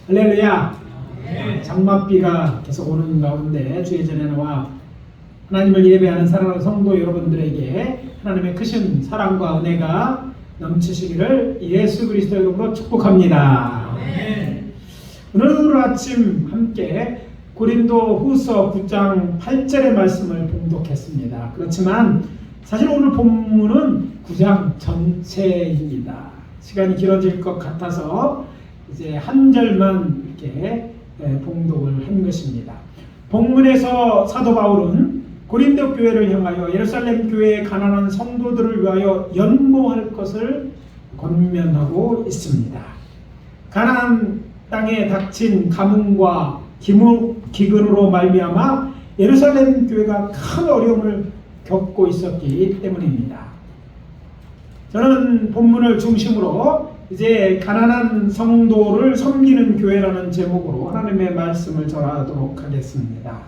할렐루야. 장맛비가 계속 오는 가운데 주의 전에 나와 하나님을 예배하는 사랑하는 성도 여러분들에게 하나님의 크신 사랑과 은혜가 넘치시기를 예수 그리스도의 이름으로 축복합니다. 오늘 아침 함께 고린도 후서 9장 8절의 말씀을 봉독했습니다. 그렇지만 사실 오늘 본문은 9장 전체입니다. 시간이 길어질 것 같아서 이제 한 절만 이렇게 봉독을 한 것입니다. 본문에서 사도 바울은 고린도 교회를 향하여 예루살렘 교회의 가난한 성도들을 위하여 연모할 것을 권면하고 있습니다. 가나안 땅에 닥친 가뭄과 기근으로 말미암아 예루살렘 교회가 큰 어려움을 겪고 있었기 때문입니다. 저는 본문을 중심으로 이제 가난한 성도를 섬기는 교회라는 제목으로 하나님의 말씀을 전하도록 하겠습니다.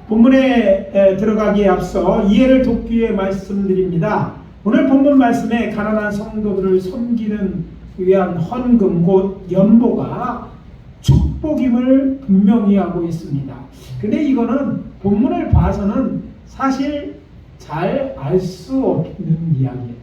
본문에 들어가기에 앞서 이해를 돕기 위해 말씀드립니다. 오늘 본문 말씀에 가난한 성도들을 섬기는 위한 헌금 곧 연보가 축복임을 분명히 하고 있습니다. 근데 이거는 본문을 봐서는 사실 잘 알 수 없는 이야기예요.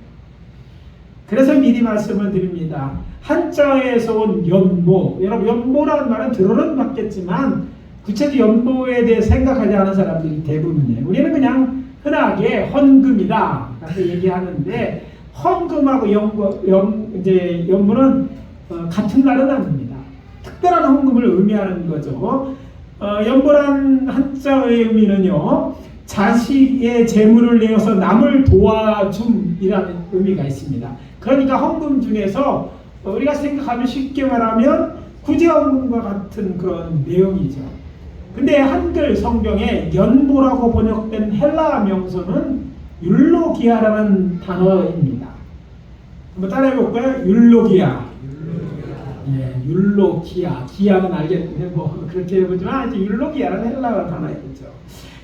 그래서 미리 말씀을 드립니다. 한자에서 온 연보, 여러분 연보라는 말은 들어는 봤겠지만 구체적 연보에 대해 생각하지 않은 사람들이 대부분이에요. 우리는 그냥 흔하게 헌금이다 라고 얘기하는데 헌금하고 연보는 같은 말은 아닙니다. 특별한 헌금을 의미하는 거죠. 연보란 한자의 의미는요, 자식의 재물을 내어서 남을 도와줌이라는 의미가 있습니다. 그러니까 헌금 중에서 우리가 생각하면 쉽게 말하면 구제헌금과 같은 그런 내용이죠. 근데 한글 성경에 연보라고 번역된 헬라어 명서는 율로기아라는 단어입니다. 한번 따라해 볼까요? 율로기아. 예, 율로기아. 기아는 알겠는데 뭐 그렇게 해보지만 이제 율로기아라는 헬라어 단어이죠.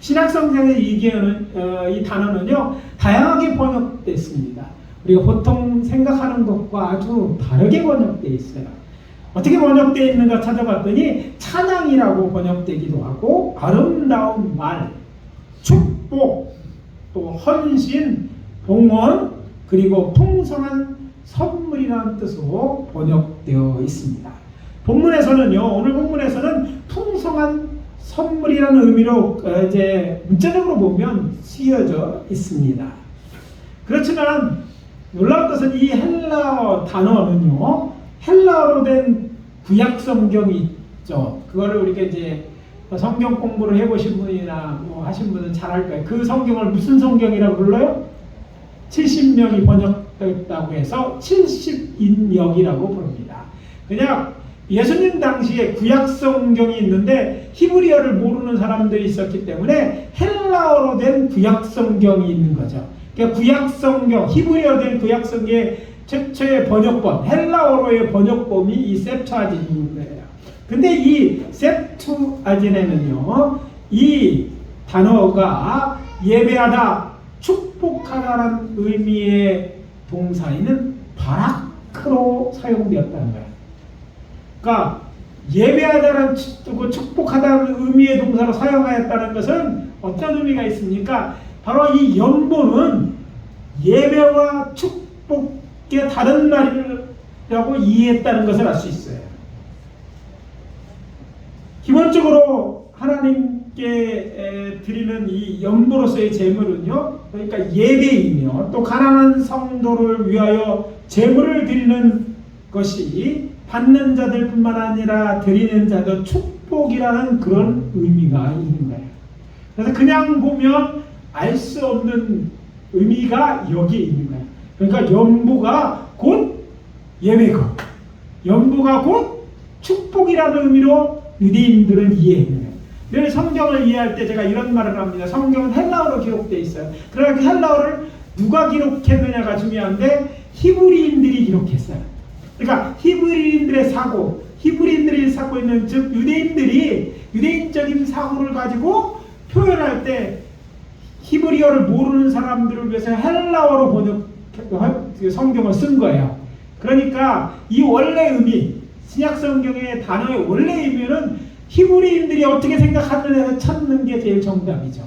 신약성경의 이 단어는요 다양하게 번역됐습니다. 우리가 보통 생각하는 것과 아주 다르게 번역되어 있어요. 어떻게 번역되어 있는가 찾아봤더니 찬양이라고 번역되기도 하고 아름다운 말, 축복, 또 헌신, 봉헌, 그리고 풍성한 선물이라는 뜻으로 번역되어 있습니다. 본문에서는요, 오늘 본문에서는 풍성한 선물이라는 의미로 이제 문자적으로 보면 쓰여져 있습니다. 그렇지만 놀라운 것은 이 헬라어 단어는요, 헬라어로 된 구약 성경이 있죠. 그거를 우리가 이제 성경 공부를 해보신 분이나 뭐 하신 분은 잘 알 거예요. 그 성경을 무슨 성경이라고 불러요? 70명이 번역됐다고 해서 70인역이라고 부릅니다. 그냥 예수님 당시에 구약 성경이 있는데 히브리어를 모르는 사람들이 있었기 때문에 헬라어로 된 구약 성경이 있는 거죠. 그러니까 구약 성경, 히브리어로 된 구약 성경의 최초의 번역본, 헬라어로의 번역본이 이 셉투아진트예요. 근데 이 셉투아진트는요, 이 단어가 예배하다, 축복하다라는 의미의 동사에는 바라크로 사용되었다는 거예요. 그러니까 예배하다는 축복하다는 의미의 동사로 사용하였다는 것은 어떤 의미가 있습니까? 바로 이 연보는 예배와 축복의 다른 말이라고 이해했다는 것을 알 수 있어요. 기본적으로 하나님께 드리는 이 연보로서의 제물은요, 그러니까 예배이며 또 가난한 성도를 위하여 제물을 드리는 것이 받는 자들뿐만 아니라 드리는 자도 축복이라는 그런 의미가 있는 거예요. 그래서 그냥 보면 알 수 없는 의미가 여기에 있는 거예요. 그러니까 연보가 곧 예배고 연보가 곧 축복이라는 의미로 유대인들은 이해해요. 늘 성경을 이해할 때 제가 이런 말을 합니다. 성경은 헬라어로 기록되어 있어요. 그러니까 헬라어를 누가 기록했느냐가 중요한데 히브리인들이 기록했어요. 그러니까 히브리인들의 사고, 히브리인들이 갖고 있는 즉 유대인들이 유대인적인 사고를 가지고 표현할 때 히브리어를 모르는 사람들을 위해서 헬라어로 성경을 쓴 거예요. 그러니까 이 원래 의미, 신약 성경의 단어의 원래 의미는 히브리인들이 어떻게 생각하느냐를 찾는 게 제일 정답이죠.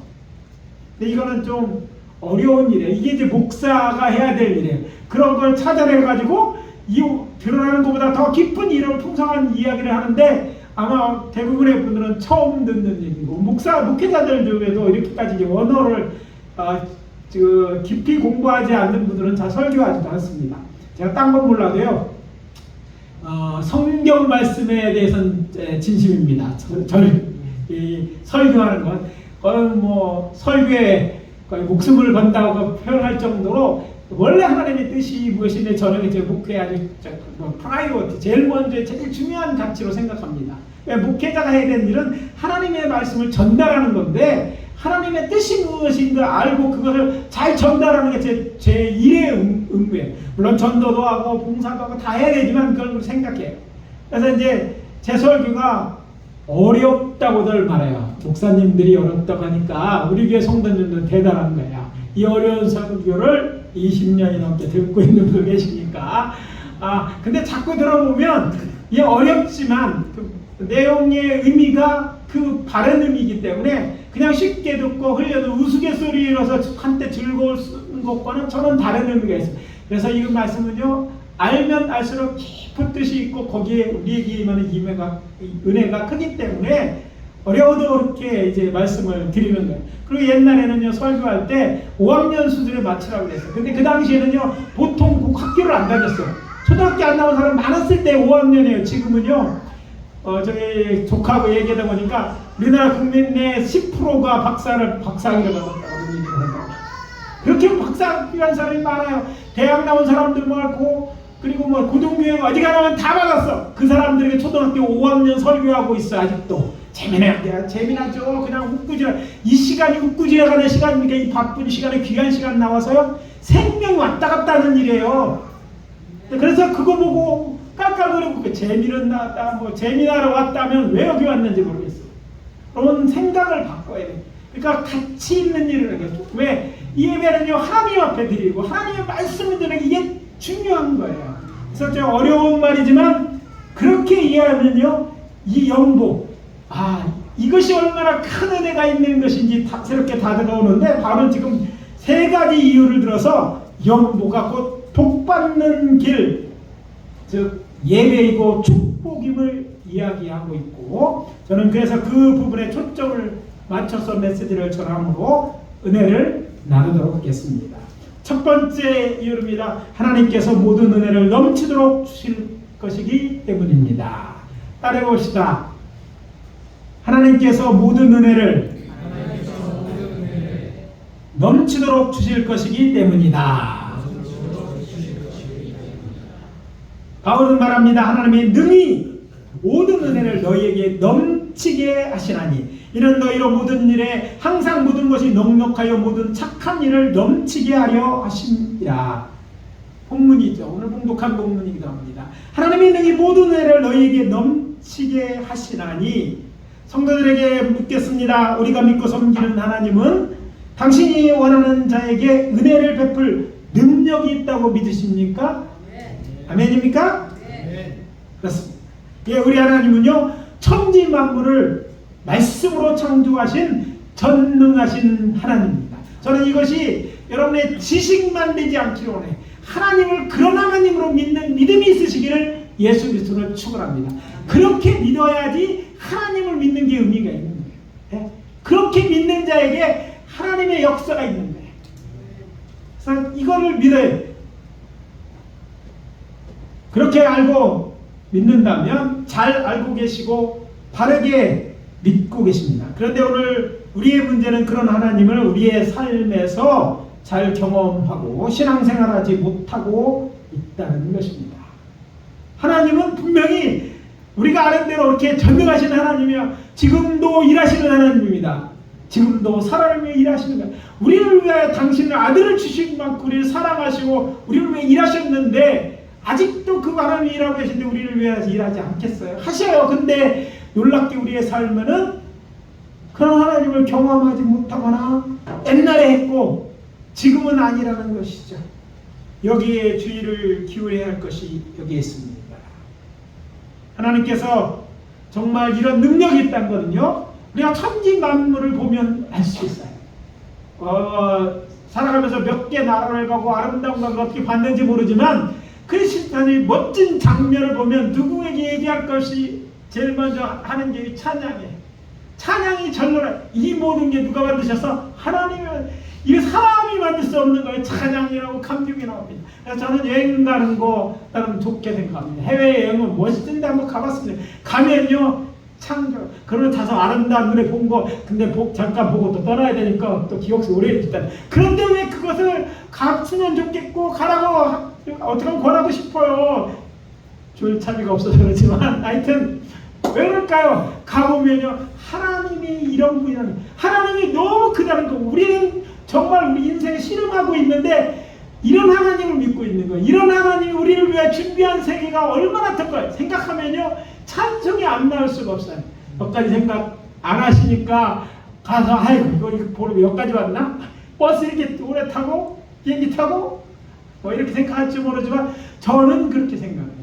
근데 이거는 좀 어려운 일이에요. 이게 이제 목사가 해야 될 일이에요. 그런 걸 찾아내가지고 드러나는 것보다 더 깊은 이런 풍성한 이야기를 하는데 아마 대부분의 분들은 처음 듣는 얘기고 목회자들 중에도 이렇게까지 이제 언어를 깊이 공부하지 않는 분들은 잘 설교하지도 않습니다. 제가 딴 건 몰라도요. 성경 말씀에 대해서는 진심입니다. 설교하는 건 뭐 설교에 목숨을 건다고 표현할 정도로 원래 하나님의 뜻이 무엇인지 저는 이제 목회의 아주 프라이어티 제일 먼저 제일 중요한 가치로 생각합니다. 목회자가 해야 되는 일은 하나님의 말씀을 전달하는 건데 하나님의 뜻이 무엇인가 알고 그것을 잘 전달하는 게 제 일의 의무예요. 물론 전도도 하고 봉사도 하고 다 해야 되지만 그걸 생각해요. 그래서 이제 제 설교가 어렵다고들 말해요. 목사님들이 어렵다고 하니까 우리 교회 성도님들은 대단한 거야. 이 어려운 설교를 20년이 넘게 듣고 있는 분 계시니까 근데 자꾸 들어보면 이게 어렵지만 그 내용의 의미가 그 바른 의미이기 때문에 그냥 쉽게 듣고 흘려도 우스갯소리로서 한때 즐거울 것과는 저는 다른 의미가 있어요. 그래서 이 말씀은요 알면 알수록 깊은 뜻이 있고 거기에 우리에게 임하는 은혜가 크기 때문에 어려워도 그렇게 이제 말씀을 드리는 거예요. 그리고 옛날에는요 설교할 때 5학년 수준에 맞추라고 그랬어요. 근데 그 당시에는요 보통 학교를 안 다녔어요. 초등학교 안 나온 사람 많았을 때 5학년이에요. 지금은요 저희 조카하고 얘기하다 보니까 우리나라 국민의 10%가 박사학위를 받았다고 얘기를 한다고. 그렇게 박사 필요한 사람이 많아요. 대학 나온 사람들 많고 그리고 뭐 고등교육 어디 가면 다 받았어. 그 사람들에게 초등학교 5학년 설교하고 있어 아직도. 재미나죠. 그냥 웃구지라. 이 시간이 웃구지라가는 시간이니까 이 바쁜 시간에 귀한 시간 나와서요 생명이 왔다 갔다 하는 일이에요. 그래서 그거 보고 깔깔거리고 재미는 나왔다 뭐 재미나러 왔다면 왜 여기 왔는지 모르겠어요. 그런 생각을 바꿔야 돼요. 그러니까 가치 있는 일을 하게. 왜? 이 예배는요 하나님 앞에 드리고 하나님의 말씀을 드리는 이게 중요한 거예요. 그래서 좀 어려운 말이지만 그렇게 이해하면요 이 연보 이것이 얼마나 큰 은혜가 있는 것인지 새롭게 다가오는데 바로 지금 세 가지 이유를 들어서 연보가 곧 복받는 길, 즉 예배이고 축복임을 이야기하고 있고 저는 그래서 그 부분에 초점을 맞춰서 메시지를 전함으로 은혜를 나누도록 하겠습니다. 첫 번째 이유입니다. 하나님께서 모든 은혜를 넘치도록 주실 것이기 때문입니다. 따라해 봅시다. 하나님께서 모든 은혜를 넘치도록 주실 것이기 때문이다. 바울은 말합니다. 하나님이 능히 모든 은혜를 너희에게 넘치게 하시나니 이는 너희로 모든 일에 항상 모든 것이 넉넉하여 모든 착한 일을 넘치게 하려 하심이라. 본문이죠. 오늘 봉독한 본문이기도 합니다. 하나님이 능히 모든 은혜를 너희에게 넘치게 하시나니 성도들에게 묻겠습니다. 우리가 믿고 섬기는 하나님은 당신이 원하는 자에게 은혜를 베풀 능력이 있다고 믿으십니까? 네. 아멘입니까? 네. 그렇습니다. 예, 우리 하나님은요 천지 만물을 말씀으로 창조하신 전능하신 하나님입니다. 저는 이것이 여러분의 지식만 되지 않기를 원해. 하나님을 그런 하나님으로 믿는 믿음이 있으시기를 예수 그리스도를 축원합니다. 그렇게 믿어야지 하나님을 믿는 게 의미가 있는 거예요. 예? 그렇게 믿는 자에게 하나님의 역사가 있는 거예요. 그래서 이거를 믿어야 돼요. 그렇게 알고 믿는다면 잘 알고 계시고 바르게 믿고 계십니다. 그런데 오늘 우리의 문제는 그런 하나님을 우리의 삶에서 잘 경험하고 신앙생활하지 못하고 있다는 것입니다. 하나님은 분명히 우리가 아는 대로 이렇게 전능하신 하나님이요 지금도 일하시는 하나님입니다. 지금도 사람을 위해 일하시는 거예요. 우리를 위하여 당신의 아들을 주신 만큼 우리를 사랑하시고 우리를 위해 일하셨는데 아직도 그 하나님이 일하고 계신데 우리를 위해 일하지 않겠어요? 하셔요. 근데 놀랍게 우리의 삶에는 그런 하나님을 경험하지 못하거나 옛날에 했고 지금은 아니라는 것이죠. 여기에 주의를 기울여야 할 것이 여기에 있습니다. 하나님께서 정말 이런 능력이 있다는 거는요, 우리가 천지 만물을 보면 알 수 있어요. 살아가면서 몇 개 나라를 가고 아름다운 걸 어떻게 봤는지 모르지만 크리스찬의 멋진 장면을 보면 누구에게 얘기할 것이 제일 먼저 하는 게 찬양이에요. 찬양이 절로라. 이 모든 게 누가 만드셔서? 하나님은. 이게 사람이 만들 수 없는 거예요. 찬양이라고 감격이 나옵니다. 그래서 저는 여행 가는 거 나름 좋게 생각합니다. 해외여행은 멋진데 한번 가봤습니다. 가면요 창조 그러고 다소 아름다운 눈에 본 거 근데 잠깐 보고 또 떠나야 되니까 또 기억 속에 오래 있다. 그런데 왜 그것을 갔으면 좋겠고 가라고 어떻게 하면 권하고 싶어요. 줄 차비가 없어서 그렇지만 하여튼 왜 그럴까요? 가보면요 하나님이 이런 분이라는 하나님이 너무 크다는 거. 우리는 정말 우리 인생에 씨름하고 있는데 이런 하나님을 믿고 있는 거예요. 이런 하나님이 우리를 위해 준비한 세계가 얼마나 클까요? 생각하면요 찬송이 안 나올 수가 없어요. 여기까지 생각 안 하시니까 가서 아이고 이거 보러 여기까지 왔나? 버스 이렇게 오래 타고 비행기 타고 뭐 이렇게 생각할지 모르지만 저는 그렇게 생각해요.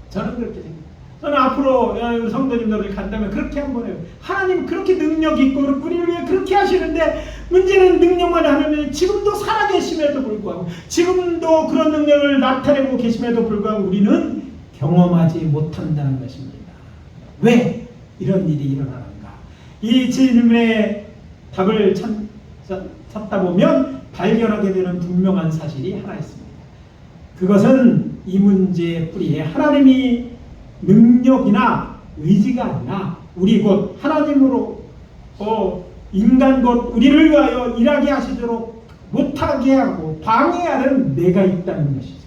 저는 그렇게 생각해요. 저는 앞으로 성도님들 간다면 그렇게 한번 해요. 하나님 그렇게 능력이 있고 우리를 위해 그렇게 하시는데 문제는 능력만 하면 지금도 살아계심에도 불구하고 지금도 그런 능력을 나타내고 계심에도 불구하고 우리는 경험하지 못한다는 것입니다. 왜 이런 일이 일어나는가? 이 질문에 답을 찾다 보면 발견하게 되는 분명한 사실이 하나 있습니다. 그것은 이 문제의 뿌리에 하나님이 능력이나 의지가 아니라 우리 곧 하나님으로 인간 곧 우리를 위하여 일하게 하시도록 못하게 하고 방해하는 내가 있다는 것이죠.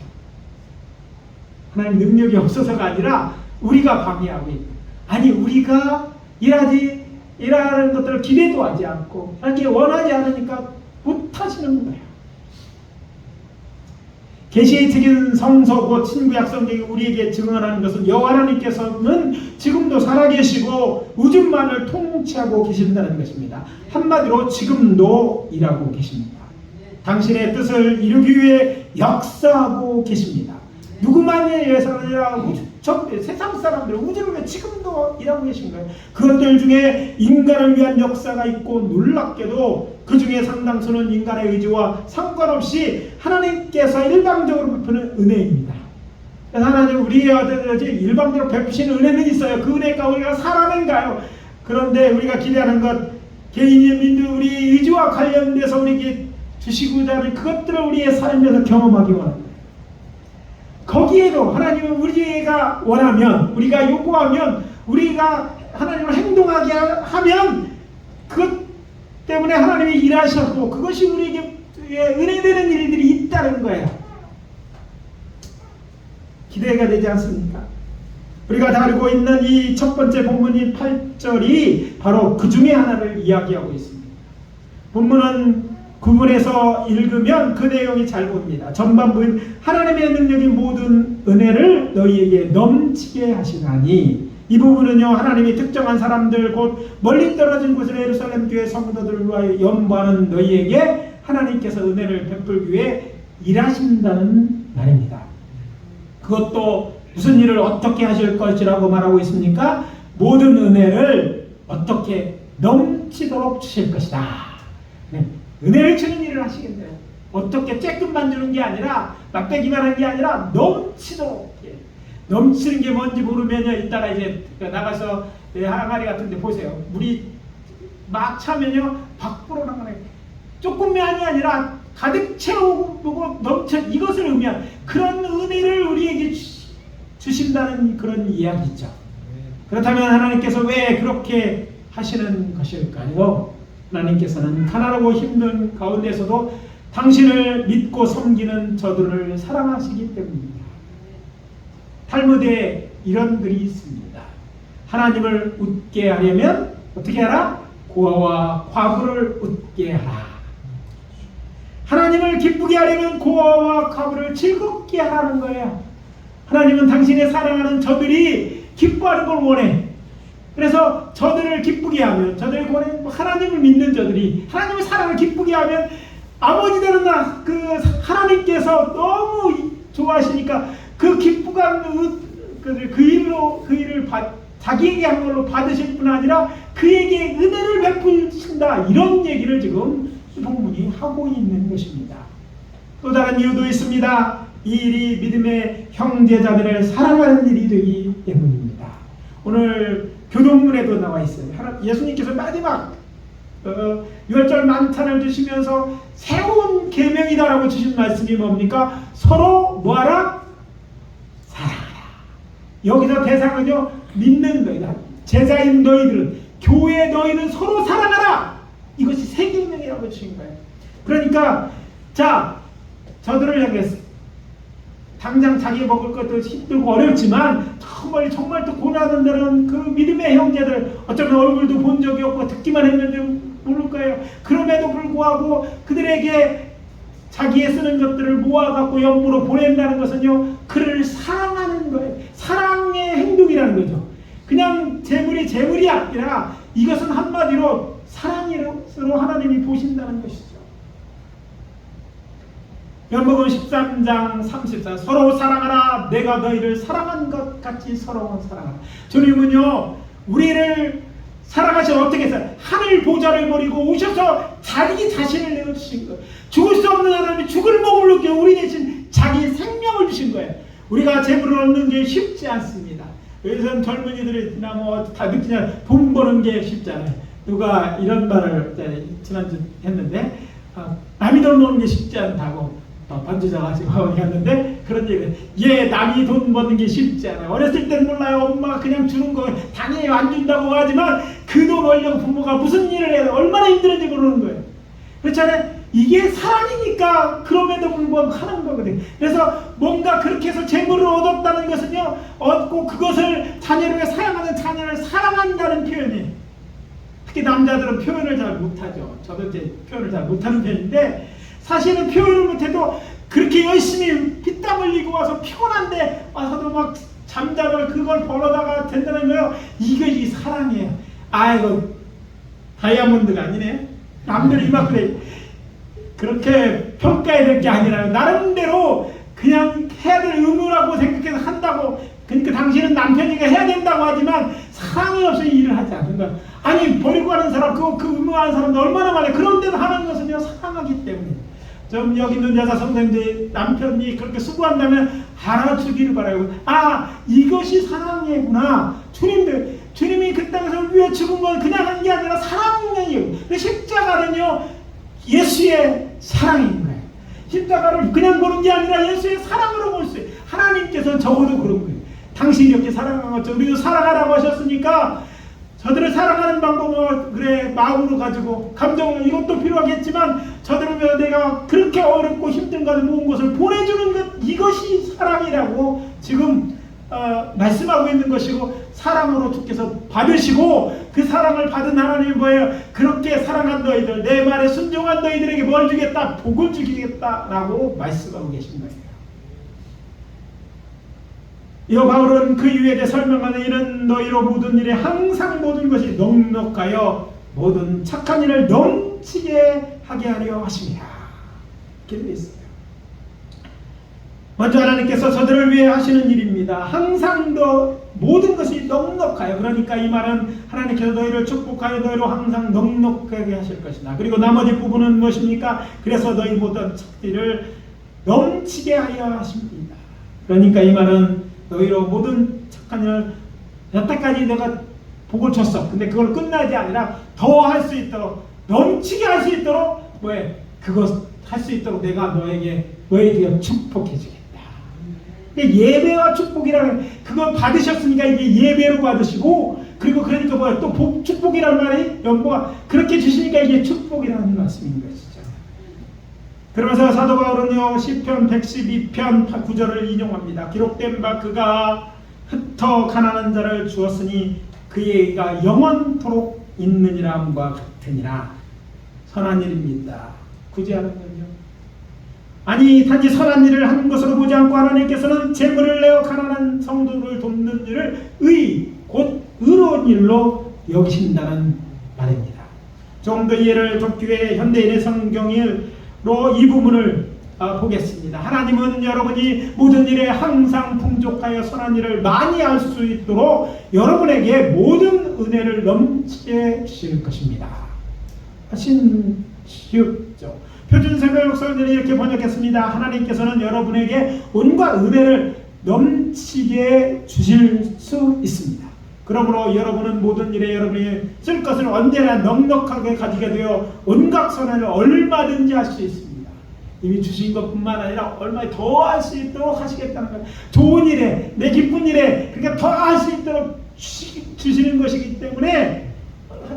하나님 능력이 없어서가 아니라 우리가 방해하고 있고 아니 우리가 일하는 것들을 기대도 하지 않고 이렇게 원하지 않으니까 못하시는 거예요. 계시의 책인 성서 곧 신구약 성경이 우리에게 증언하는 것은 여호와 하나님께서는 지금도 살아계시고 우주만을 통치하고 계신다는 것입니다. 한마디로 지금도 일하고 계십니다. 당신의 뜻을 이루기 위해 역사하고 계십니다. 누구만에 의해서가 아니라 세상 사람들 우주를 위해 지금도 일하고 계신 거예요. 그것들 중에 인간을 위한 역사가 있고 놀랍게도 그 중에 상당수는 인간의 의지와 상관없이 하나님께서 일방적으로 베푸는 은혜입니다. 그래서 하나님 우리에게 일방적으로 베푸시는 은혜는 있어요. 그 은혜가 우리가 살아낸가요? 그런데 우리가 기대하는 것 개인의 민주 우리 의지와 관련돼서 우리에게 주시고자 하는 그것들을 우리의 삶에서 경험하기 원합니다. 거기에도 하나님은 우리가 원하면 우리가 요구하면 우리가 하나님을 행동하게 하면 그것 때문에 하나님이 일하셨고 그것이 우리에게 은혜되는 일들이 있다는 거예요. 기대가 되지 않습니까? 우리가 다루고 있는 이 첫 번째 본문인 8절이 바로 그 중에 하나를 이야기하고 있습니다. 본문은 구문에서 읽으면 그 내용이 잘 보입니다. 전반부인 하나님의 능력인 모든 은혜를 너희에게 넘치게 하시나니 이 부분은요 하나님이 특정한 사람들 곧 멀리 떨어진 곳의 예루살렘 교회 성도들을 위하여 연보하는 너희에게 하나님께서 은혜를 베풀기 위해 일하신다는 말입니다. 그것도 무슨 일을 어떻게 하실 것이라고 말하고 있습니까? 모든 은혜를 어떻게 넘치도록 주실 것이다. 네. 은혜를 주는 일을 하시겠네요. 어떻게 쬐끔만 주는 게 아니라 막대기만 하는 게 아니라 넘치도록. 넘치는 게 뭔지 모르면요 이따가 이제 나가서 항아리 같은 데 보세요. 물이 막 차면요 밖으로 나가는 조금만이 아니라 가득 채우고 넘쳐 이것을 의미한 그런 은혜를 우리에게 주신다는 그런 이야기죠. 그렇다면 하나님께서 왜 그렇게 하시는 것일까요? 하나님께서는 가난하고 힘든 가운데서도 당신을 믿고 섬기는 저들을 사랑하시기 때문입니다. 탈무드에 이런 글이 있습니다. 하나님을 웃게 하려면 어떻게 하라? 고아와 과부를 웃게 하라. 하나님을 기쁘게 하려면 고아와 과부를 즐겁게 하라는 거예요. 하나님은 당신의 사랑하는 저들이 기뻐하는 걸 원해. 그래서 저들을 기쁘게 하면 저들의 하나님을 믿는 저들이 하나님의 사랑을 기쁘게 하면 아버지 되는 그 하나님께서 너무 좋아하시니까 그 기쁨과 그 일을 자기에게 한 걸로 받으실 뿐 아니라 그에게 은혜를 베푸신다. 이런 얘기를 지금 본문이 하고 있는 것입니다. 또 다른 이유도 있습니다. 이 일이 믿음의 형제자들을 사랑하는 일이 되기 때문입니다. 오늘 교동문에도 나와 있어요. 예수님께서 마지막 유월절 만찬을 드시면서 새로운 계명이다라고 주신 말씀이 뭡니까? 서로 뭐하라? 사랑하라. 여기서 대상은요, 믿는 너희들, 제자인 너희들은, 교회 너희는 서로 사랑하라. 이것이 새 계명이라고 주신 거예요. 그러니까 자, 저들을 향해서 당장 자기 먹을 것도 힘들고 어렵지만 정말 또 고난하는 데는 그 믿음의 형제들, 어쩌면 얼굴도 본 적이 없고 듣기만 했는데 모를 거예요. 그럼에도 불구하고 그들에게 자기의 쓰는 것들을 모아갖고 연보로 보낸다는 것은요, 그를 사랑하는 거예요. 사랑의 행동이라는 거죠. 그냥 재물이 아니라 이것은 한마디로 사랑으로 하나님이 보신다는 것이죠. 요한복음 13장 34, 서로 사랑하라. 내가 너희를 사랑한 것 같이 서로 사랑하라. 주님은요, 우리를 사랑하셔서 어떻게 했어요? 하늘 보좌를 버리고 오셔서 자기 자신을 내어주신 거예요. 죽을 수 없는 하나님이 죽을 몸을 느껴 우리 대신 자기 생명을 주신 거예요. 우리가 재물을 얻는 게 쉽지 않습니다. 요즘 젊은이들이나 다 느끼잖아요. 돈 버는 게 쉽잖아요. 누가 이런 말을 지난주 했는데, 남이 돈 버는 게 쉽지 않다고 반주자가 지금 하고 갔는데, 그런 얘기를, 남이 돈 버는 게 쉽지 않아요. 어렸을 때는 몰라요. 엄마가 그냥 주는 거 당연히 안 준다고 하지만 그 돈 벌려고 부모가 무슨 일을 해야 얼마나 힘들은지 모르는 거예요. 그렇잖아요. 이게 사랑이니까 그럼에도 불구하고 하는 거거든요. 그래서 뭔가 그렇게 해서 재물을 얻었다는 것은요, 얻고 그것을 자녀를 사랑하는 자녀를 사랑한다는 표현이에요. 특히 남자들은 표현을 잘 못하죠. 저도 이제 표현을 잘 못하는 편인데, 사실은 표현을 못해도 그렇게 열심히 피땀 흘리고 와서 피곤한데 와서도 막 잠자고 그걸 벌어다가 된다는 거예요. 이것이 사랑이에요. 아이고, 다이아몬드가 아니네. 남들이 이만큼 그렇게 평가해야 될 게 아니라 나름대로 그냥 해야 될 의무라고 생각해서 한다고. 그러니까 당신은 남편이가 해야 된다고 하지만 사랑이 없이 일을 하지 않는 거야. 아니, 버리고 하는 사람, 그 의무하는 사람도 얼마나 많아요. 그런데도 하는 것은요, 사랑하기 때문에. 좀 여기 있는 여자 선생님들 남편이 그렇게 수고한다면 알아주기를 바라요. 이것이 사랑이구나. 주님이 그 땅에서 위해 죽은 건 그냥 한 게 아니라 사랑이에요. 십자가는요, 예수의 사랑인 거예요. 십자가를 그냥 보는 게 아니라 예수의 사랑으로 볼 수 있어요. 하나님께서는 적어도 그런 거예요. 당신이 이렇게 사랑한 것처럼 우리도 사랑하라고 하셨으니까, 저들을 사랑하는 방법은 그래 마음으로 가지고 감정은 이것도 필요하겠지만, 저들을 위해 내가 그렇게 어렵고 힘든 것을 모은 것을 보내주는 것, 이것이 사랑이라고 지금 말씀하고 있는 것이고, 사랑으로 주께서 받으시고 그 사랑을 받은 하나님이 뭐예요? 그렇게 사랑한 너희들, 내 말에 순종한 너희들에게 뭘 주겠다? 복을 주겠다라고 말씀하고 계신 거예요. 이어 바울은 그 이유에 대해 설명하는 이는 너희로 모든 일에 항상 모든 것이 넉넉하여 모든 착한 일을 넘치게 하게 하려 하십니다. 이렇게 되어 있습니다. 먼저 하나님께서 저들을 위해 하시는 일입니다. 항상 모든 것이 넉넉하여, 그러니까 이 말은 하나님께서 너희를 축복하여 너희로 항상 넉넉하게 하실 것이다. 그리고 나머지 부분은 무엇입니까? 그래서 너희 모든 착들을 넘치게 하여 하십니다. 그러니까 이 말은 너희로 모든 착한 일을, 여태까지 내가 복을 줬어. 근데 그걸 끝나지 아니라 더 할 수 있도록, 넘치게 할 수 있도록, 그것 할 수 있도록 내가 너에게 축복해 주겠다. 예배와 축복이라는, 그걸 받으셨으니까 이게 예배로 받으시고, 그리고 그러니까 또 축복이라는 말이 연보가 그렇게 주시니까 이게 축복이라는 말씀인 것이죠. 그러면서 사도 바울은요, 시편 112편 9절을 인용합니다. 기록된 바 그가 흩어 가난한 자를 주었으니 그의 의가 영원토록 있느니라 함과 같으니라. 선한 일입니다. 굳이 하는 건요, 아니 단지 선한 일을 하는 것으로 보지 않고 하나님께서는 재물을 내어 가난한 성도를 돕는 일을 곧 의로운 일로 여기신다는 말입니다. 좀 더 이해를 돕기 위해 현대인의 성경으로 이 부분을 보겠습니다. 하나님은 여러분이 모든 일에 항상 풍족하여 선한 일을 많이 할 수 있도록 여러분에게 모든 은혜를 넘치게 주실 것입니다. 하신시죠. 표준세배역설들이 이렇게 번역했습니다. 하나님께서는 여러분에게 온갖 은혜를 넘치게 주실 수 있습니다. 그러므로 여러분은 모든 일에 여러분이 쓸 것을 언제나 넉넉하게 가지게 되어 온갖 선한을 얼마든지 할 수 있습니다. 이미 주신 것뿐만 아니라 얼마나 더 할 수 있도록 하시겠다는 거예요. 좋은 일에, 내 기쁜 일에 그러니까 더 할 수 있도록 주시는 것이기 때문에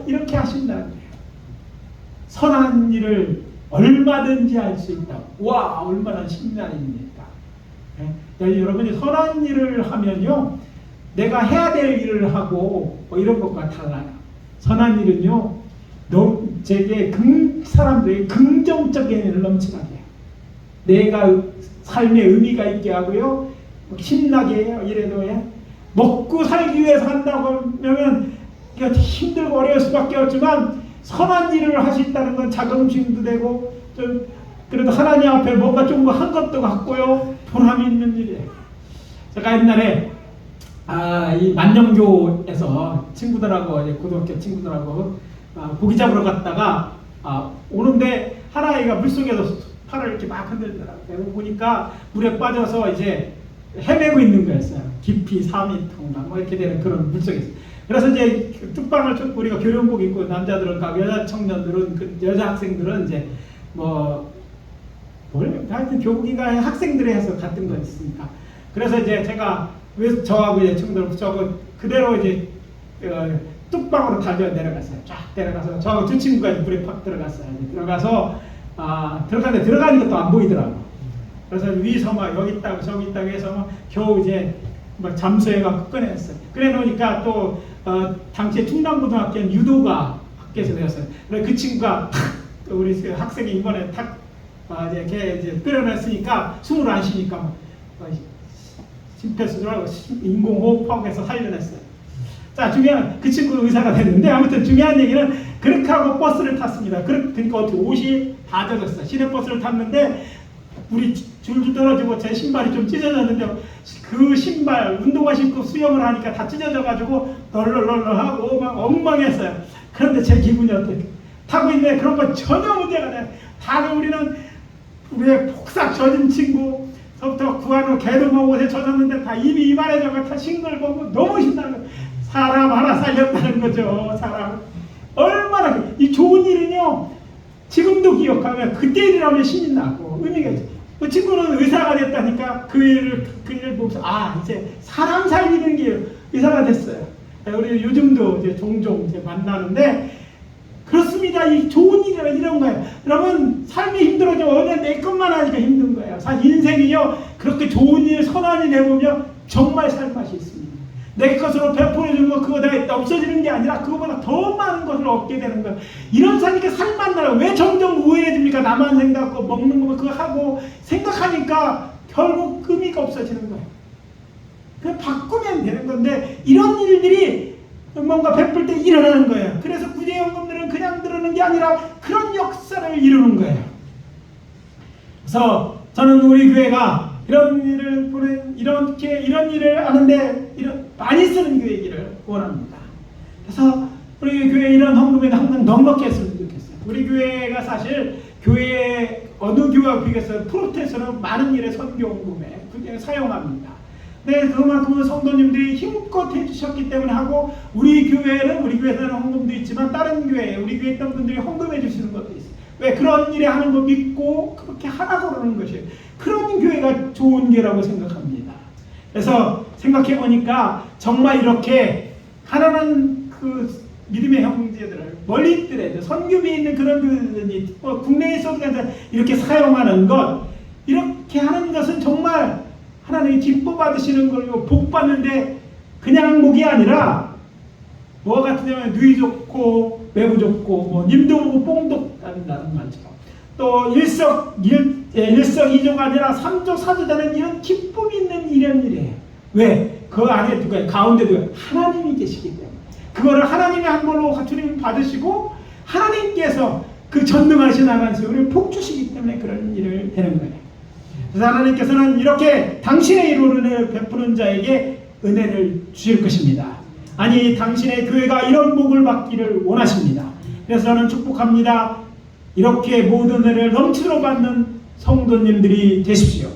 이렇게 하신다는 거예요. 선한 일을 얼마든지 할 수 있다. 와, 얼마나 신난입니까? 네? 여러분이 선한 일을 하면요, 내가 해야 될 일을 하고 뭐 이런 것과 달라요. 선한 일은요, 제게 사람들에게 긍정적인 일을 넘치게 해요. 내가 삶에 의미가 있게 하고요, 신나게 해요. 이래도 먹고 살기 위해서 한다고 하면 힘들고 어려울 수밖에 없지만 선한 일을 하신다는 건 자긍심도 되고 좀 그래도 하나님 앞에 뭔가 좀 한 것도 같고요, 보람 있는 일이에요. 제가 옛날에 이 만영교에서 친구들하고 고등학교 친구들하고 고기 잡으러 갔다가 오는데 하나이가 물속에서 팔을 이렇게 막 흔들더라고요. 보니까 물에 빠져서 이제 헤매고 있는 거였어요. 깊이 4m인가 뭐 이렇게 되는 그런 물속에서. 그래서 이제 뚝방을 쫓고 우리가 교련복 입고 남자들은 가고 여자 청년들은 여자 학생들은 이제 하여튼 교복인가 학생들이 해서 같은 거였으니까. 그래서 이제 제가 왜 저하고 이제 친구들 저거 그대로 이제 뚝방으로 달려 내려갔어요. 쫙 내려가서 저하고 두 친구가 물에 팍 들어갔어요. 들어가서 들어가는데 들어가는 것도 안 보이더라고. 그래서 위에서 막 여기 있다고 저기 있다고 해서 막 겨우 이제 막 잠수해갖고 꺼냈어요. 그래 놓으니까 또 당시에 충남고등학교는 유도가 학교에서 배웠어요. 그래 그 친구가 우리 그 학생이 이번에 이제 걔 이제 끌어냈으니까 숨을 안 쉬니까 심폐소생하고 인공호흡하고 해서 살려냈어요. 자, 중요한 그 친구 의사가 됐는데 아무튼 중요한 얘기는 그렇게 하고 버스를 탔습니다. 그러니까 어떻게 옷이 다 젖었어요. 시내버스를 탔는데 물이 줄줄 떨어지고 제 신발이 좀 찢어졌는데 그 신발 운동화 신고 수영을 하니까 다 찢어져가지고 널널널널하고 막 엉망했어요. 그런데 제 기분이 어때요? 타고 있는데 그런 건 전혀 문제가 돼요. 다들 우리의 폭삭 젖은 친구 서부터 구하는 개도 먹고 옷에 젖었는데 다 입이 이만해져서 다 싱글벙글 너무 신나는 거예요. 사람 하나 살렸다는 거죠. 사람 얼마나 이 좋은 일은요 지금도 기억하면 그때 일이라면 신이 나고 의미가 있죠. 그 친구는 의사가 됐다니까 그 일을 보면서 이제 사람 살리는 게 의사가 됐어요. 우리 요즘도 이제 종종 이제 만나는데 그렇습니다. 이 좋은 일이라 이런 거예요. 여러분 삶이 힘들어져 어느 내 것만 하니까 힘든 거예요. 사실 인생이요 그렇게 좋은 일 선한 일 해보면 정말 살 맛이 있습니다. 내 것으로 베풀어주는 거 그거 다 없어지는 게 아니라 그거보다 더 많은 것을 얻게 되는 거예요. 이런 사니까 살만 나요. 왜 점점 우회해집니까? 나만 생각하고 먹는 거 그거 하고 생각하니까 결국 의미가 없어지는 거예요. 그냥 바꾸면 되는 건데 이런 일들이 뭔가 베풀 때 일어나는 거예요. 그래서 구제연금들은 그냥 들어오는 게 아니라 그런 역사를 이루는 거예요. 그래서 저는 우리 교회가 이런 일을 하는데 많이 쓰는 교회이기를 원합니다. 그래서 우리 교회 이런 헌금에는 항상 넉넉히 했으면 좋겠어요. 우리 교회가 사실 교회 어느 교회와 비교해서 프로테스는 많은 일에 선교 헌금에 그게 사용합니다. 네, 그만큼 성도님들이 힘껏 해주셨기 때문에 하고 우리 교회에서는 헌금도 있지만 다른 교회 우리 교회 있던 분들이 헌금해 주시는 것도 있어요. 왜 그런 일에 하는 거 믿고 그렇게 하라고 그러는 것이에요. 그런 교회가 좋은 교회라고 생각합니다. 그래서 생각해 보니까 정말 이렇게 가난한 그 믿음의 형제들을 멀리 있더라도 선교비에 있는 그런 교회들이 국내에서도 이렇게 사용하는 것 이렇게 하는 것은 정말 하나님이 기뻐 받으시는 거고 복 받는데 그냥 복이 아니라 뭐 같으냐면 누이 좋고 매부 좋고 뭐 님도 보고 뽕도 딴다는 말처럼 또 일석이조가 아니라 삼조사조되는 이런 기쁨이 있는 이런 일이에요. 왜? 그 안에 누가 가운데도 하나님이 계시기 때문에 그거를 하나님의 한 걸로 주님 받으시고 하나님께서 그 전능하신 하나님께서 우리를 복 주시기 때문에 그런 일을 되는 거예요. 그래서 하나님께서는 이렇게 당신의 이로 은혜를 베푸는 자에게 은혜를 주실 것입니다. 아니, 당신의 교회가 이런 복을 받기를 원하십니다. 그래서 저는 축복합니다. 이렇게 모든 은혜를 넘치도록 받는 성도님들이 되십시오.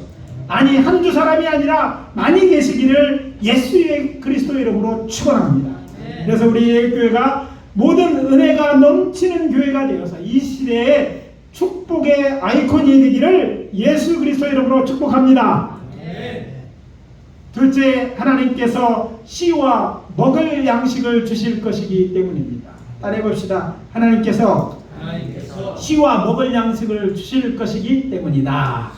아니, 한두 사람이 아니라 많이 계시기를 예수의 그리스도 이름으로 축원합니다. 그래서 우리 교회가 모든 은혜가 넘치는 교회가 되어서 이 시대에 축복의 아이콘이 되기를 예수 그리스도 이름으로 축복합니다. 둘째, 하나님께서 씨와 먹을 양식을 주실 것이기 때문입니다. 따라해봅시다. 하나님께서 씨와 먹을 양식을 주실 것이기 때문이다.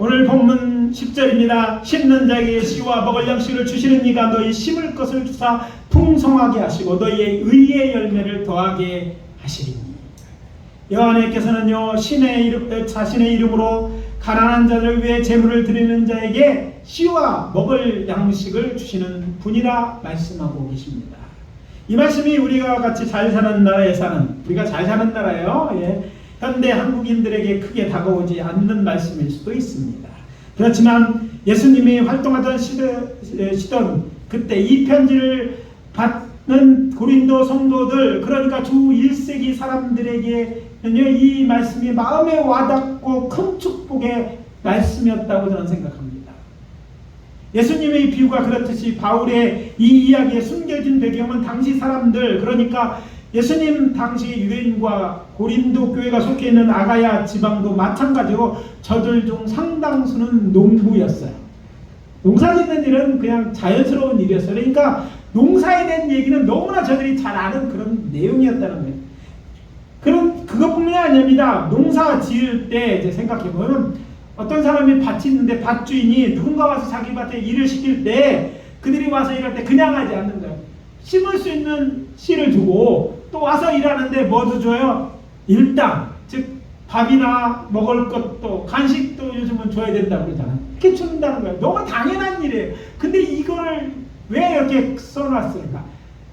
오늘 본문 10절입니다. 심는 자에게 씨와 먹을 양식을 주시는 이가 너희 심을 것을 주사 풍성하게 하시고 너희의 의의 열매를 더하게 하시리니. 여호와께서는요, 자신의 이름으로 가난한 자를 위해 제물을 드리는 자에게 씨와 먹을 양식을 주시는 분이라 말씀하고 계십니다. 이 말씀이 우리가 같이 잘 사는 나라에 사는, 우리가 잘 사는 나라예요. 예. 현대 한국인들에게 크게 다가오지 않는 말씀일 수도 있습니다. 그렇지만 예수님이 활동하던 시던 그때 이 편지를 받는 고린도 성도들, 그러니까 주 1세기 사람들에게는요, 이 말씀이 마음에 와닿고 큰 축복의 말씀이었다고 저는 생각합니다. 예수님의 비유가 그렇듯이 바울의 이 이야기에 숨겨진 배경은 당시 사람들, 그러니까 예수님 당시 유대인과 고린도 교회가 속해 있는 아가야 지방도 마찬가지로 저들 중 상당수는 농부였어요. 농사 짓는 일은 그냥 자연스러운 일이었어요. 그러니까 농사에 대한 얘기는 너무나 저들이 잘 아는 그런 내용이었다는 거예요. 그럼 그것뿐만이 아닙니다. 농사 지을 때 이제 생각해보면 어떤 사람이 밭이 있는데 밭주인이 누군가 와서 자기 밭에 일을 시킬 때 그들이 와서 일할 때 그냥 하지 않는 거예요. 심을 수 있는 씨를 주고 또 와서 일하는데 뭐도 줘요? 일당, 즉 밥이나 먹을 것도 간식도 요즘은 줘야 된다고 그러잖아요. 이렇게 준다는 거예요. 너무 당연한 일이에요. 근데 이거를 왜 이렇게 써놨을까?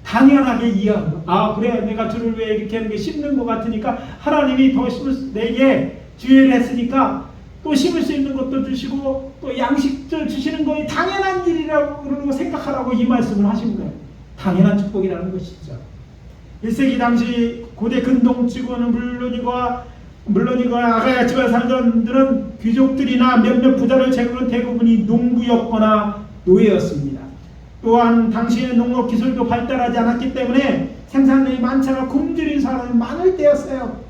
당연하게 이해하는 거. 아, 그래, 내가 주를 왜 이렇게 하는 게 심는 것 같으니까 하나님이 더 심을 내게 주의를 했으니까 또 심을 수 있는 것도 주시고 또 양식도 주시는 거에 당연한 일이라고 생각하라고 이 말씀을 하신 거예요. 당연한 축복이라는 것이죠. 1세기 당시 고대 근동지구는 물론이고 아가야 지방에 살던 들은 귀족들이나 몇몇 부자를 제외한 대부분이 농부였거나 노예였습니다. 또한 당시의 농업 기술도 발달하지 않았기 때문에 생산량이 많지 않아 굶주린 사람이 많을 때였어요.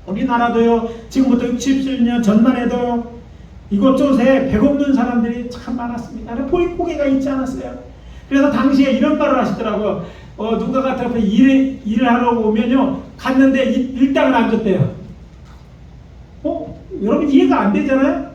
우리나라도요, 지금부터 60, 70년 전만 해도 이곳저곳에 배 없는 사람들이 참 많았습니다. 보릿고개가 있지 않았어요. 그래서 당시에 이런 말을 하시더라고요. 누가 같아서 일을 하러 오면요, 갔는데 일당을 안 줬대요. 여러분 이해가 안 되잖아요?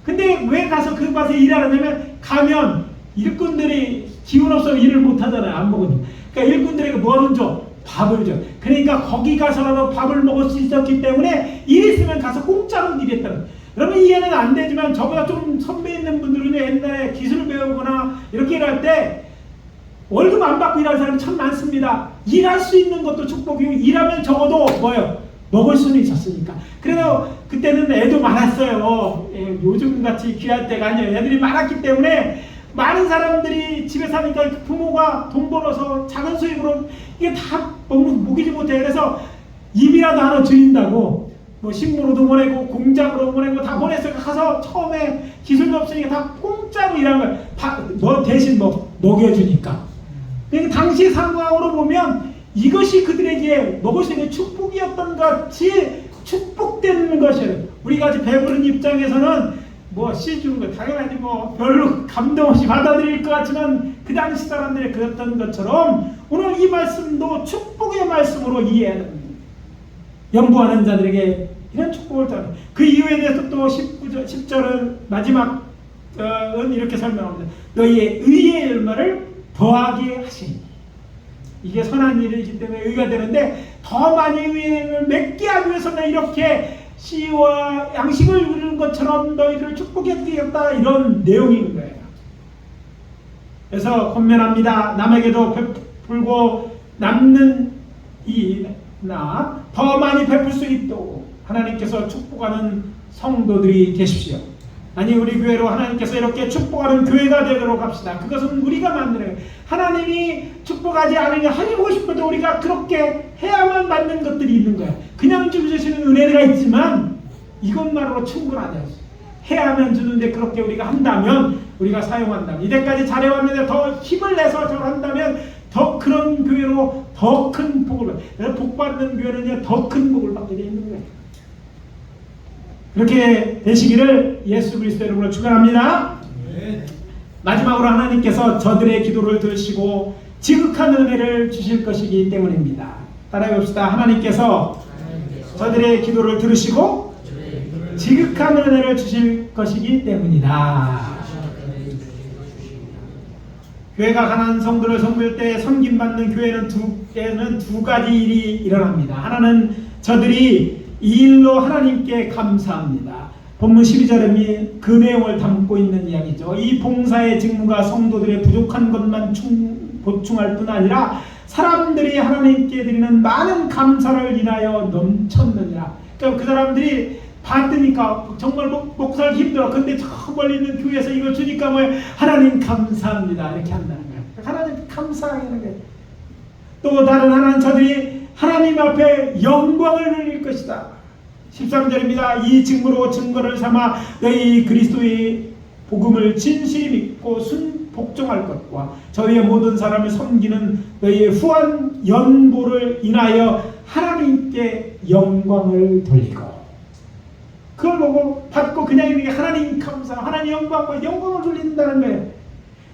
근데 왜 가서 그 밭에 일하냐면, 가면 일꾼들이 기운 없어서 일을 못 하잖아요. 안 먹으니까. 그러니까 일꾼들에게 뭐를 줘? 밥을 줘. 그러니까 거기 가서라도 밥을 먹을 수 있었기 때문에 일 있으면 가서 공짜로 일했다는 거예요. 여러분 이해는 안 되지만 저보다 좀 선배 있는 분들은 옛날에 기술을 배우거나 이렇게 일할 때 월급 안 받고 일하는 사람이 참 많습니다. 일할 수 있는 것도 축복이고 일하면 적어도 뭐예요? 먹을 수는 있었으니까. 그래서 그때는 애도 많았어요. 요즘같이 귀할 때가 아니에요. 애들이 많았기 때문에 많은 사람들이 집에 사니까 부모가 돈 벌어서 작은 수입으로 이게 다 먹이지 못해요. 그래서 입이라도 하나 줄인다고 뭐 식물로도 보내고 공장으로 보내고 다 보냈어요. 가서 처음에 기술도 없으니까 다 공짜로 일한 거예요. 뭐 대신 뭐 먹여주니까. 그러니까 당시 상황으로 보면 이것이 그들에게 먹을 수 있는 축복이었던 것 같이 축복되는 것이에요. 우리가 배부른 입장에서는 뭐 씨 주는 거 당연하지 뭐 별로 감동 없이 받아들일 것 같지만 그 당시 사람들이 그랬던 것처럼 오늘 이 말씀도 축복의 말씀으로 이해해야 됩니다. 연구하는 자들에게 이런 축복을 전해. 그 이유에 대해서 또 10절은 마지막은 이렇게 설명합니다. 너희의 의의 열매를 더하게 하시니. 이게 선한 일이기 때문에 의가 되는데 더 많이 의를 맺게 하기 위해서는 이렇게 씨와 양식을 누리는 것처럼 너희를 축복해 주겠다, 이런 내용인 거예요. 그래서 권면합니다. 남에게도 베풀고 남는 이나 더 많이 베풀 수 있도록 하나님께서 축복하는 성도들이 되십시오. 아니, 우리 교회로 하나님께서 이렇게 축복하는 교회가 되도록 합시다. 그것은 우리가 만드는, 하나님이 축복하지 않으려 하고 싶어도 우리가 그렇게 해야만 받는 것들이 있는 거야. 그냥 주시는 은혜가 있지만 이것만으로 충분하지 않습니다. 해야만 주는데 그렇게 우리가 한다면, 우리가 사용한다면, 이때까지 잘해왔는데 더 힘을 내서 저걸 한다면 더 그런 교회로 더 큰 복을 받아요. 복 받는 교회는 더 큰 복을 받게 되어 있는 거예요. 그렇게 되시기를 예수 그리스도 이름으로 축원합니다. 마지막으로 하나님께서 저들의 기도를 들으시고 지극한 은혜를 주실 것이기 때문입니다. 따라해 봅시다. 하나님께서 저들의 기도를 들으시고 지극한 은혜를 주실 것이기 때문이다. 교회가 가난한 성도를 섬길 때 섬김받는 교회는 두 가지 일이 일어납니다. 하나는 저들이 이 일로 하나님께 감사합니다. 본문 12절에 그 내용을 담고 있는 이야기죠. 이 봉사의 직무가 성도들의 부족한 것만 보충할 뿐 아니라 사람들이 하나님께 드리는 많은 감사를 인하여 넘쳤느니라. 그러니까 그 사람들이 받으니까 정말 목사를 힘들어. 근데 저 멀리 있는 교회에서 이걸 주니까 뭐 하나님 감사합니다. 이렇게 한다는 거예요. 하나님 감사하는 거예요. 또 다른 하나는 저들이 하나님 앞에 영광을 돌릴 것이다. 13절입니다. 이 직무로 증거를 삼아 너희 그리스도의 복음을 진실히 믿고 복종할 것과 저희의 모든 사람을 섬기는 너희의 후한 연보를 인하여 하나님께 영광을 돌리고, 그걸 보고 받고 그냥 이렇게 하나님 감사, 하나님 영광을 돌린다는 거예요.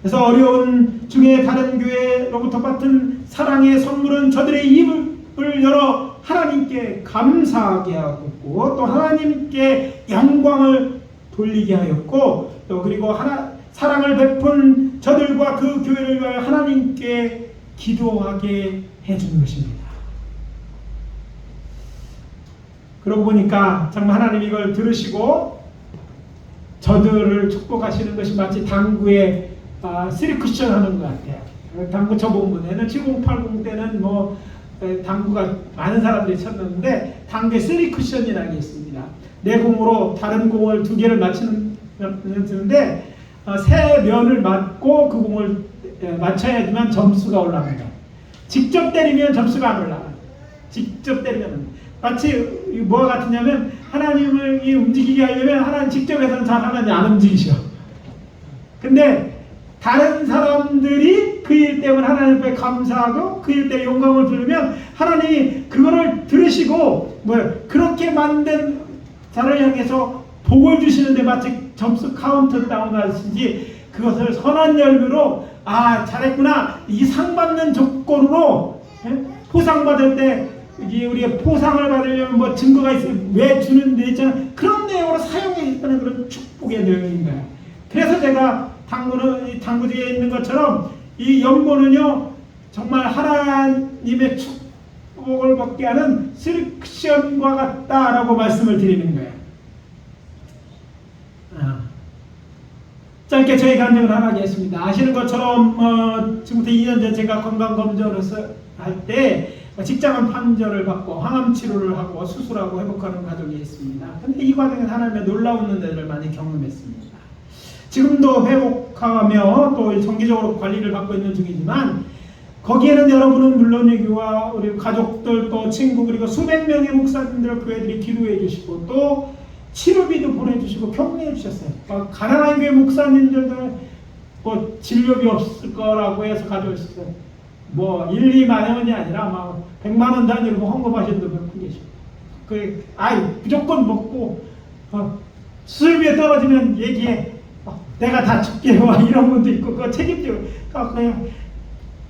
그래서 어려운 중에 다른 교회로부터 받은 사랑의 선물은 저들의 입을 열어 하나님께 감사하게 하였고, 또 하나님께 영광을 돌리게 하였고, 또 그리고 사랑을 베푼 저들과 그 교회를 위하여 하나님께 기도하게 해준 것입니다. 그러고 보니까 정말 하나님 이걸 들으시고 저들을 축복하시는 것이 마치 당구에 3쿠션 하는 것 같아요. 당구 저본문에는 7080 때는 뭐 당구가 많은 사람들이 쳤는데 당구에 3쿠션이라는 게 있습니다. 내 공으로 다른 공을 두 개를 맞추는데 세 면을 맞고 그 공을 맞춰야지만 점수가 올라갑니다. 직접 때리면 점수가 안 올라가요. 직접 때리면 마치 뭐가 같으냐면 하나님을 움직이게 하려면 하나님 직접 해서는 잘 하나님 안 움직이셔. 근데 다른 사람들이 그 일 때문에 하나님 앞에 감사하고 그 일 때문에 영광을 부르면 하나님이 그거를 들으시고 그렇게 만든 자를 향해서 복을 주시는데 마치 점수 카운트 다운 하시지, 그것을 선한 열매로 잘했구나, 이 상 받는 조건으로 포상 받을 때 우리가 포상을 받으려면 뭐 증거가 있으면 왜 주는데 있잖아, 그런 내용으로 사용해 있다는 그런 축복의 내용인 거예요. 그래서 제가 당구지에 있는 것처럼 이 연보는요 정말 하나님의 축복을 받게 하는 스릭션과 같다라고 말씀을 드리는 거예요. 짧게 저희 간증을 하나 하겠습니다. 아시는 것처럼 지금부터 2년 전 제가 건강검진을 할 때 직장암 판정을 받고 항암 치료를 하고 수술하고 회복하는 과정이 있습니다. 근데 이 과정에서 하나님의 놀라운 은혜를 많이 경험했습니다. 지금도 회복하며 또 정기적으로 관리를 받고 있는 중이지만, 거기에는 여러분은 물론이고와 우리 가족들 또 친구 그리고 수백 명의 목사님들 교회들이 기도해 주시고 또 치료비도 보내주시고 격려해 주셨어요. 가난한 교회 목사님들도 뭐 진료비 없을 거라고 해서 가져오셨어요. 뭐 1, 2만 원이 아니라 막 100만 원 단위로 헌금하시는 분들 몇 분 계시고, 무조건 먹고 수술비에 떨어지면 얘기해. 내가 다 줄게. 이런 분도 있고, 그거 책임지고 그냥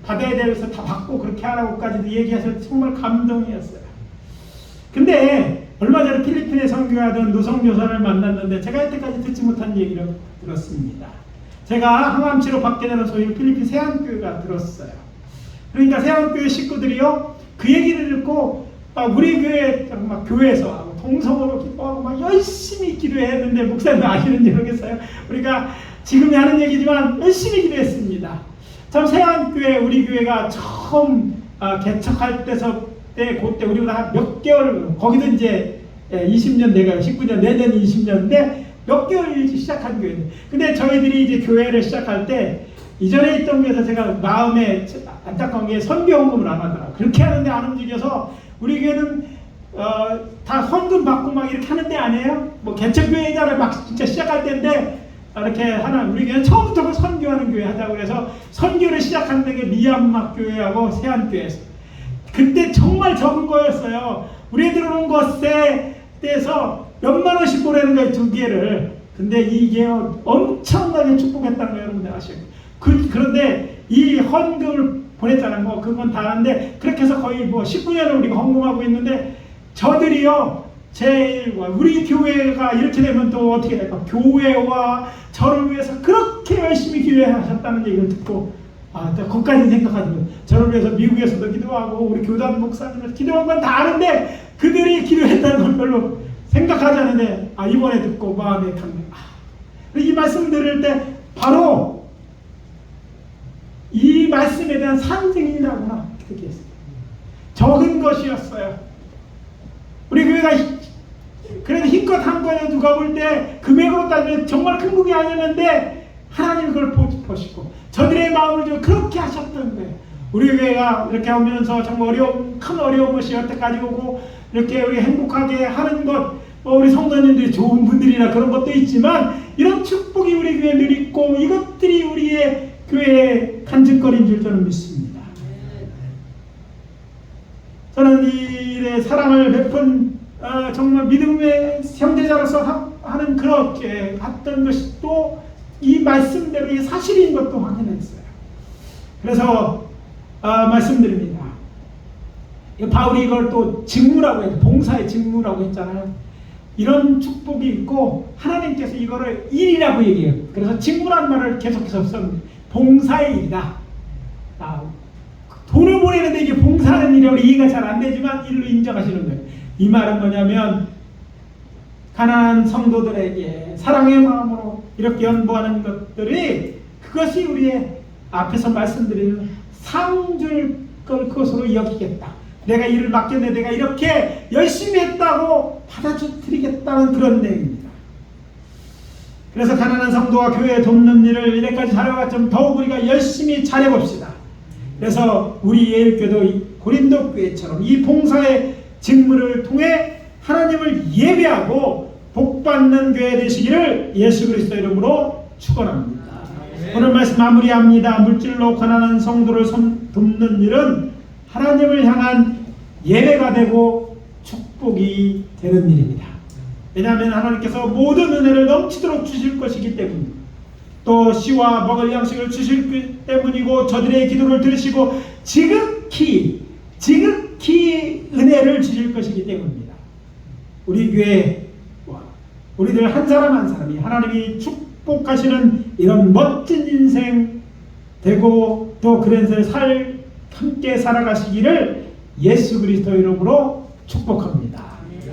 받아야 돼서 다 받고 그렇게 하라고까지도 얘기해서 정말 감동이었어요. 근데 얼마 전에 필리핀에 선교하던 노성교사를 만났는데 제가 이때까지 듣지 못한 얘기를 들었습니다. 제가 항암치료 받게 되는 소식을 필리핀 세안교회가 들었어요. 그러니까 세안교회 식구들이요 그 얘기를 듣고 우리 교회 막 교회에서 동성으로 기뻐하고 막 열심히 기도했는데, 목사님 아시는지 모르겠어요. 우리가 지금이 하는 얘기지만 열심히 기도했습니다. 참 세안교회 우리 교회가 처음 개척할 때 그때 우리보다 몇 개월, 거기도 이제 20년 내가 19년 내년 20년인데 몇 개월 일찍 시작한 교회인데, 근데 저희들이 이제 교회를 시작할 때 이전에 있던 교회에서 제가 마음에 안타까운 게 선교 헌금을 안 하더라. 그렇게 하는데 안 움직여서 우리 교회는 다 헌금 받고 막 이렇게 하는 데 아니에요? 뭐 개척교회잖아요. 막 진짜 시작할 때인데 이렇게 하나 우리 교회는 처음부터 선교하는 교회 하자고 그래서 선교를 시작하는 게 미얀마 교회하고 세안교회였어요. 그때 정말 적은 거였어요. 우리 애들 오는 것에 대해서 몇만 원씩 보내는 거예요, 2개를. 근데 이게 엄청나게 축복했다는 거 여러분들 아시죠? 그런데 이 헌금을 보냈다는 거 그건 다 하는데, 그렇게 해서 거의 뭐 19년을 우리가 헌금하고 있는데, 저들이요 제일과 우리 교회가 이렇게 되면 또 어떻게 될까? 교회와 저를 위해서 그렇게 열심히 기도하셨다는 얘기를 듣고 거기까지 생각하지만, 저를 위해서 미국에서도 기도하고 우리 교단 목사님을 기도한 건 다 아는데 그들이 기도했다는 걸 별로 생각하지 않는데 이번에 듣고 마음에 강력. 이 말씀 들을 때 바로 이 말씀에 대한 상징이라구나 그렇게 했어요. 적은 것이었어요. 우리 교회가 그래도 힘껏 한 거예요. 누가 볼 때 금액으로 따지면 정말 큰 금액이 아니었는데 하나님 그걸 보시고 저들의 마음을 좀 그렇게 하셨던 거예요. 우리 교회가 이렇게 하면서 정말 큰 어려운 것이 여태까지 오고 이렇게 우리 행복하게 하는 것, 우리 성도님들이 좋은 분들이나 그런 것도 있지만 이런 축복이 우리 교회에 늘 있고 이것들이 우리의 교회의 간증거리인 줄 저는 믿습니다. 저는 이 일에 사랑을 베푼 정말 믿음의 형제자로서 하는 그렇게 했던 것이 또 이 말씀대로 이 사실인 것도 확인했어요. 그래서 말씀드립니다. 바울이 이걸 또 직무라고 해요. 봉사의 직무라고 했잖아요. 이런 축복이 있고 하나님께서 이거를 일이라고 얘기해요. 그래서 직무라는 말을 계속해서 썼는데 봉사의 일이다. 돈을 보내는데 이게 봉사하는 일이라고 이해가 잘 안 되지만 일로 인정하시는 거예요. 이 말은 뭐냐면 가난한 성도들에게 사랑의 마음으로 이렇게 연보하는 것들이 그것이 우리의 앞에서 말씀드린 상 줄 걸 그것으로 여기겠다. 내가 일을 맡겼는데 내가 이렇게 열심히 했다고 받아주드리겠다는 그런 내용입니다. 그래서 가난한 성도와 교회에 돕는 일을 이래까지 잘해왔지만 더욱 우리가 열심히 잘해봅시다. 그래서 우리 예일교도 고린도 교회처럼 이 봉사의 직무를 통해 하나님을 예배하고 복받는 교회 되시기를 예수 그리스도 이름으로 축원합니다. 오늘 말씀 마무리합니다. 물질로 가난한 성도를 돕는 일은 하나님을 향한 예배가 되고 축복이 되는 일입니다. 왜냐하면 하나님께서 모든 은혜를 넘치도록 주실 것이기 때문입니다. 또 씨와 먹을 양식을 주실 때문이고 저들의 기도를 들으시고 지극히 은혜를 주실 것이기 때문입니다. 우리 교회와 우리들 한 사람 한 사람이 하나님이 축복하시는 이런 멋진 인생 되고 또 그런 함께 살아가시기를 예수 그리스도 이름으로 축복합니다.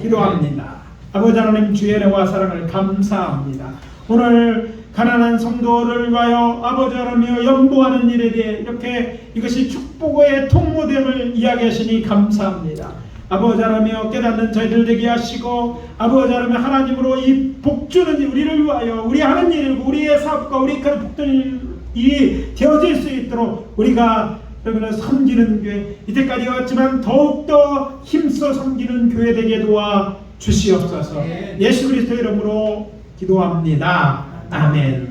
기도합니다. 아버지 하나님 주의 은혜와 사랑을 감사합니다. 오늘 가난한 성도를 위하여 아버지 하나님 연보하는 일에 대해 이렇게 이것이 축복의 통로됨을 이야기하시니 감사합니다. 아버지 하나님 깨닫는 저희들 되게 하시고 아버지 하나님 하나님으로 이 복주는 우리를 위하여 우리 하는 일이고 우리의 사업과 우리 그 복주는 일이 되어질 수 있도록 우리가 그러면 섬기는 교회 이때까지 왔지만 더욱더 힘써 섬기는 교회 되게 도와 주시옵소서. 예수 그리스도 이름으로 기도합니다. 아멘.